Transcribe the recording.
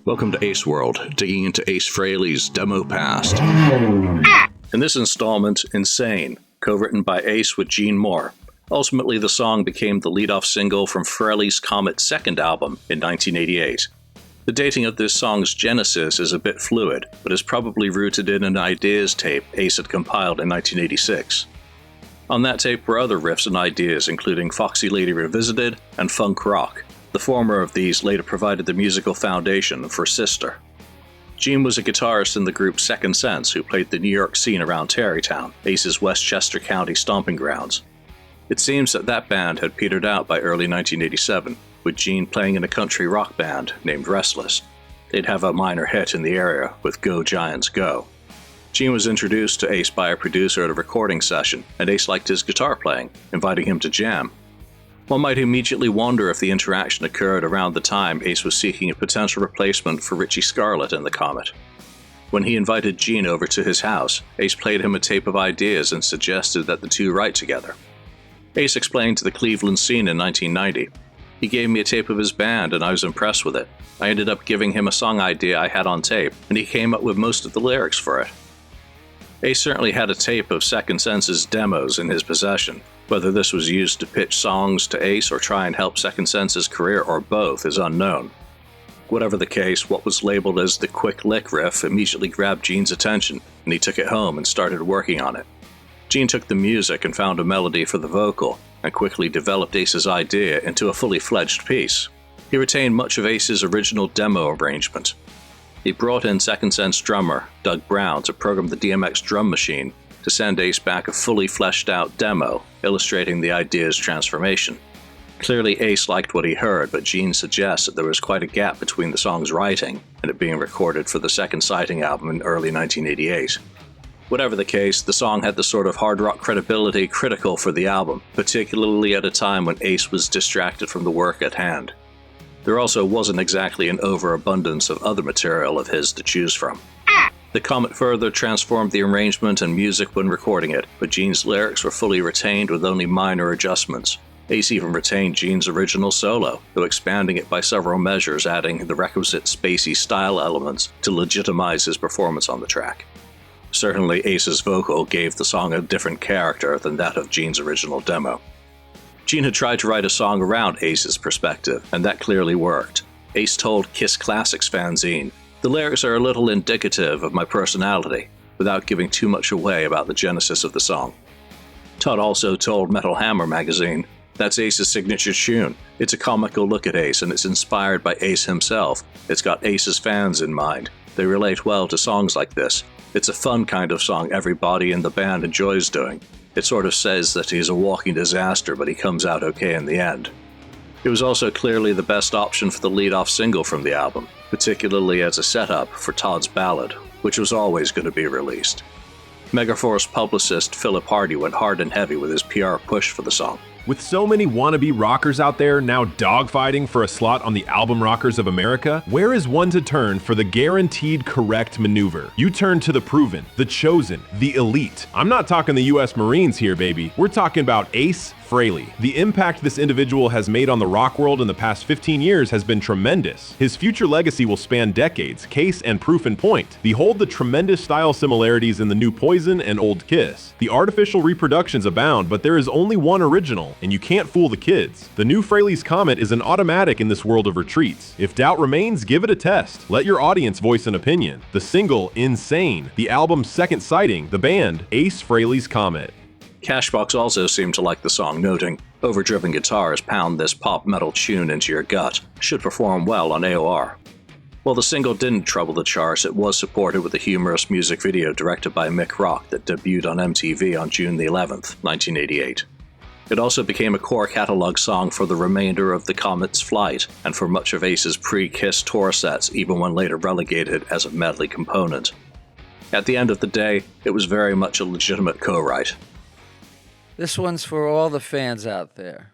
Welcome to Aceworld, digging into Ace Frehley's demo past. In this installment, Insane, co-written by Ace with Gene Moore. Ultimately, the song became the lead-off single from Frehley's Comet's second album in 1988. The dating of this song's genesis is a bit fluid, but is probably rooted in an ideas tape Ace had compiled in 1986. On that tape were other riffs and ideas, including Foxy Lady Revisited and Funk Rock. The former of these later provided the musical foundation for Sister. Gene was a guitarist in the group Second Sense who played the New York scene around Tarrytown, Ace's Westchester County stomping grounds. It seems that that band had petered out by early 1987, with Gene playing in a country rock band named Restless. They'd have a minor hit in the area with Go Giants Go. Gene was introduced to Ace by a producer at a recording session, and Ace liked his guitar playing, inviting him to jam. One might immediately wonder if the interaction occurred around the time Ace was seeking a potential replacement for Richie Scarlett in the Comet. When he invited Gene over to his house, Ace played him a tape of ideas and suggested that the two write together. Ace explained to the Cleveland scene in 1990, "He gave me a tape of his band and I was impressed with it. I ended up giving him a song idea I had on tape, and he came up with most of the lyrics for it." Ace certainly had a tape of Second Sense's demos in his possession. Whether this was used to pitch songs to Ace or try and help Second Sense's career or both is unknown. Whatever the case, what was labeled as the quick lick riff immediately grabbed Gene's attention, and he took it home and started working on it. Gene took the music and found a melody for the vocal, and quickly developed Ace's idea into a fully fledged piece. He retained much of Ace's original demo arrangement. He brought in Second Sense drummer Doug Brown to program the DMX drum machine to send Ace back a fully fleshed out demo, illustrating the idea's transformation. Clearly Ace liked what he heard, but Gene suggests that there was quite a gap between the song's writing and it being recorded for the Second Sighting album in early 1988. Whatever the case, the song had the sort of hard rock credibility critical for the album, particularly at a time when Ace was distracted from the work at hand. There also wasn't exactly an overabundance of other material of his to choose from. The Comet further transformed the arrangement and music when recording it, but Gene's lyrics were fully retained with only minor adjustments. Ace even retained Gene's original solo, though expanding it by several measures, adding the requisite spacey style elements to legitimize his performance on the track. Certainly Ace's vocal gave the song a different character than that of Gene's original demo. Gene had tried to write a song around Ace's perspective, and that clearly worked. Ace told Kiss Classics fanzine, "The lyrics are a little indicative of my personality," without giving too much away about the genesis of the song. Todd also told Metal Hammer magazine, "That's Ace's signature tune. It's a comical look at Ace, and it's inspired by Ace himself. It's got Ace's fans in mind. They relate well to songs like this. It's a fun kind of song everybody in the band enjoys doing. It sort of says that he's a walking disaster, but he comes out okay in the end." It was also clearly the best option for the lead-off single from the album, particularly as a setup for Todd's ballad, which was always going to be released. Megaforce publicist Philip Hardy went hard and heavy with his PR push for the song. With so many wannabe rockers out there now dogfighting for a slot on the Album Rockers of America, where is one to turn for the guaranteed correct maneuver? You turn to the proven, the chosen, the elite. I'm not talking the US Marines here, baby. We're talking about Ace Frehley. The impact this individual has made on the rock world in the past 15 years has been tremendous. His future legacy will span decades, case and proof in point. Behold the tremendous style similarities in the new Poison and Old Kiss. The artificial reproductions abound, but there is only one original, and you can't fool the kids. The new Frehley's Comet is an automatic in this world of retreats. If doubt remains, give it a test. Let your audience voice an opinion. The single, Insane. The album's Second Sighting. The band, Ace Frehley's Comet. Cashbox also seemed to like the song, noting, "Overdriven guitars pound this pop metal tune into your gut. Should perform well on AOR." While the single didn't trouble the charts, it was supported with a humorous music video directed by Mick Rock that debuted on MTV on June the 11th, 1988. It also became a core catalog song for the remainder of the Comet's flight, and for much of Ace's pre-Kiss tour sets, even when later relegated as a medley component. At the end of the day, it was very much a legitimate co-write. This one's for all the fans out there.